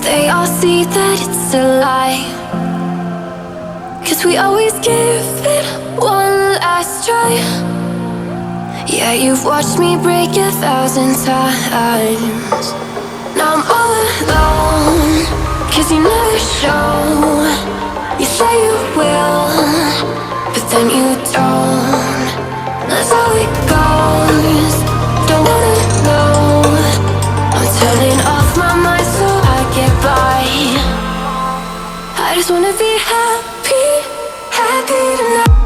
they all see that it's a lie. 'Cause we always give it one last try. Yeah, you've watched me break 1,000 times. Now I'm all alone, 'cause you never show. You say you will, but then you don't. That's how it goes. Don't wanna know. I'm turning off my mind so I get by. I just wanna be happy, happy tonight.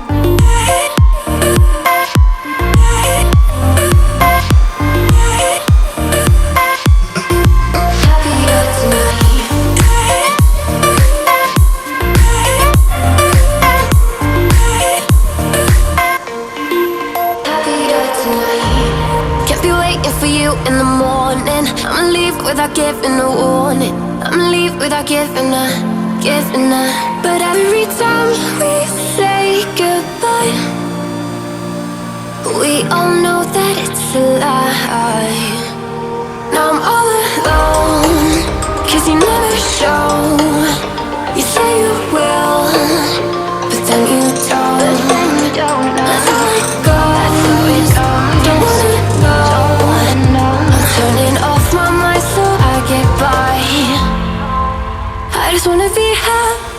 In the morning, I'ma leave without giving a warning. I'ma leave without giving a. But every time we say goodbye, we all know that it's a lie. Now I'm all alone, 'cause you never show. You say you will, but then you don't. That's how it goes. Don't wanna know. Turning off my mind so I get by. I just wanna be happy.